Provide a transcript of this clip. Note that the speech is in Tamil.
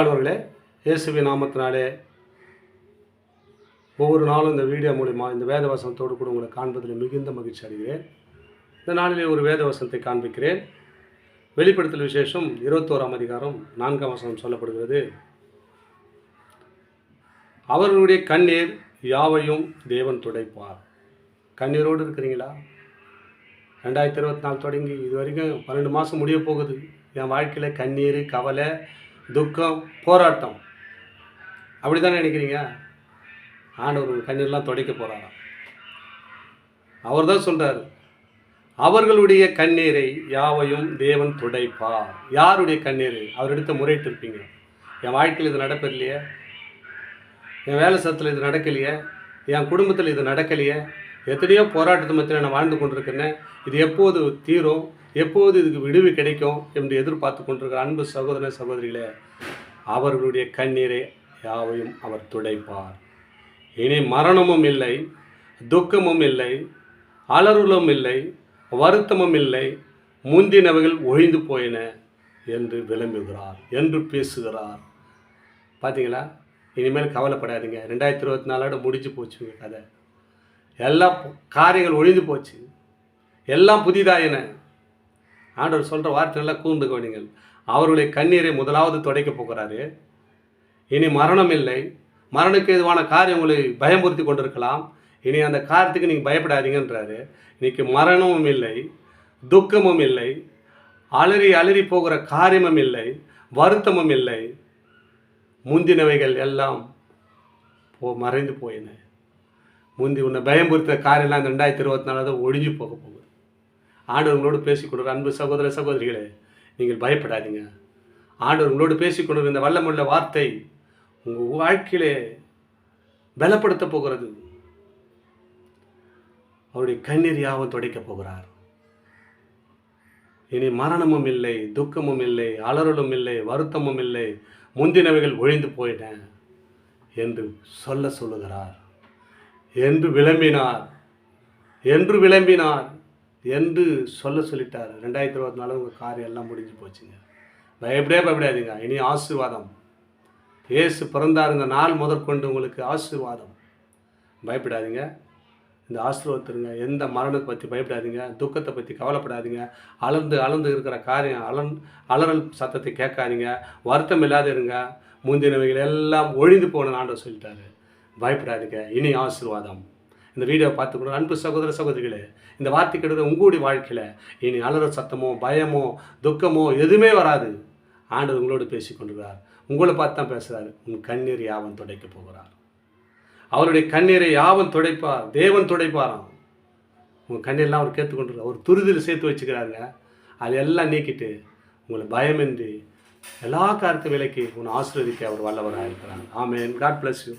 அவர்களே, இயேசுவின் நாமத்தினாலே ஒவ்வொரு நாளும் இந்த வீடியோ மூலிமா இந்த வேத வசனத்தோடு கூட உங்களை காண்பதில் மிகுந்த மகிழ்ச்சி அடைகிறேன். இந்த நாளிலே ஒரு வேத வசனத்தை காண்பிக்கிறேன். வெளிப்படுத்தல் விசேஷம் 21ஆம் அதிகாரம் 4ஆம் வசனம் சொல்லப்படுகிறது. அவர்களுடைய கண்ணீர் யாவையும் தேவன் துடைப்பார். கண்ணீரோடு இருக்கிறீங்களா? 2024 தொடங்கி இது வரைக்கும் 12 மாதம் முடிய போகுது. என் வாழ்க்கையில் கண்ணீர், கவலை, துக்கம், போராட்டம், அப்படி தானே நினைக்கிறீங்க? ஆண்டவர் கண்ணீர்லாம் துடைக்க போகிறாராம். அவர் தான் சொல்கிறார், அவர்களுடைய கண்ணீரை யாவையும் தேவன் துடைப்பார். யாருடைய கண்ணீர்? அவரிடத்த முறையிட்டு இருப்பீங்க. என் வாழ்க்கையில் இது நடப்பதில்லையே, என் வேலை சத்தில் இது நடக்கலையே, என் குடும்பத்தில் இது நடக்கலையே, எத்தனையோ போராட்டத்தை மத்தியில் நான் வாழ்ந்து கொண்டிருக்கிறேன், இது எப்போது தீரும், எப்போது இதுக்கு விடுவி கிடைக்கும் என்று எதிர்பார்த்து கொண்டிருக்கிற அன்பு சகோதர சகோதரிகளே, அவர்களுடைய கண்ணீரை யாவையும் அவர் துடைப்பார். இனி மரணமும் இல்லை, துக்கமும் இல்லை, அலறலும் இல்லை, வருத்தமும் இல்லை, முந்தினவைகள் ஒழிந்து போயின என்று விளம்புகிறார், என்று பேசுகிறார். பார்த்தீங்களா? இனிமேல் கவலைப்படாதீங்க. 2024 முடிஞ்சு போச்சுங்க கதை. எல்லா காரியங்கள் ஒழிந்து போச்சு, எல்லாம் புதிதாயின. ஆண்டவர் சொல்கிற வார்த்தை நல்லா கூர்ந்து கவனிங்கள். அவருடைய கண்ணீரை முதலாவது துடைக்க போகிறாரு. இனி மரணம் இல்லை. மரணக்கு எதுவான காரியம் உங்களை பயமுறுத்தி கொண்டிருக்கலாம். இனி அந்த காரியத்துக்கு நீங்கள் பயப்படாதீங்கன்றாரு. இன்றைக்கி மரணமும் இல்லை, துக்கமும் இல்லை, அலறி போகிற காரியமும் இல்லை, வருத்தமும் இல்லை, முந்தினவைகள் எல்லாம் மறைந்து போயின. முந்தி உன்னை பயமுறுத்த காரியம்லாம் இந்த 2024 ஒழிஞ்சு போக போகுது. ஆண்டவர்களோடு பேசிக்கொண்டு அன்பு சகோதர சகோதரிகளே, நீங்கள் பயப்படாதீங்க. ஆண்டவர்களோடு பேசிக்கொண்டு இந்த வல்லமுள்ள வார்த்தை உங்கள் வாழ்க்கையிலே பலப்படுத்த போகிறது. அவருடைய கண்ணீர் யாவும் துடைக்கப் போகிறார். இனி மரணமும் இல்லை, துக்கமும் இல்லை, அலறலும் இல்லை, வருத்தமும் இல்லை, முந்தினவைகள் ஒழிந்து போயின என்று சொல்லுகிறார். என்று விளம்பினார் என்று சொல்லிட்டார். 2024 உங்கள் காரியம் எல்லாம் முடிஞ்சு போச்சுங்க. பயப்படாதீங்க. இனி ஆசீர்வாதம். இயேசு பிறந்தார் இந்த நாள் முதற்கொண்டு உங்களுக்கு ஆசீர்வாதம். பயப்படாதீங்க. இந்த ஆசீர்வாதத்திருங்க. எந்த மரணத்தை பற்றி பயப்படாதீங்க, துக்கத்தை பற்றி கவலைப்படாதீங்க. அளந்து இருக்கிற காரியம் அலறல் சத்தத்தை கேட்காதீங்க. வருத்தம் இல்லாத இருங்க. முந்தினவைகள் எல்லாம் ஒழிந்து போன ஆண்டவர் சொல்லிட்டாரு. பயப்படாதீங்க. இனி ஆசீர்வாதம். இந்த வீடியோவை பார்த்துக்கணும் அன்பு சகோதர சகோதரிகளே, இந்த வார்த்தை கிட்ட உங்களுடைய வாழ்க்கையில் இனி அலற சத்தமோ, பயமோ, துக்கமோ எதுவுமே வராது. ஆண்டவர் உங்களோடு பேசி கொண்டிருக்கிறார். உங்களை பார்த்து தான் பேசுகிறார். உன் கண்ணீர் யாவன் துடைக்க போகிறார். அவருடைய கண்ணீரை யாவன் துடைப்பார். தேவன் துடைப்பாராம். உங்கள் கண்ணீர்லாம் அவர் கேட்டுக்கொண்டிருக்கார். ஒரு துரிதில் சேர்த்து வச்சுக்கிறாருங்க. அதெல்லாம் நீக்கிட்டு உங்களை பயமின்றி எல்லா காரியத்தை விலைக்கு உன்னை ஆசீர்வதிக்க அவர் வல்லவராக இருக்கிறார். ஆமென். God bless you.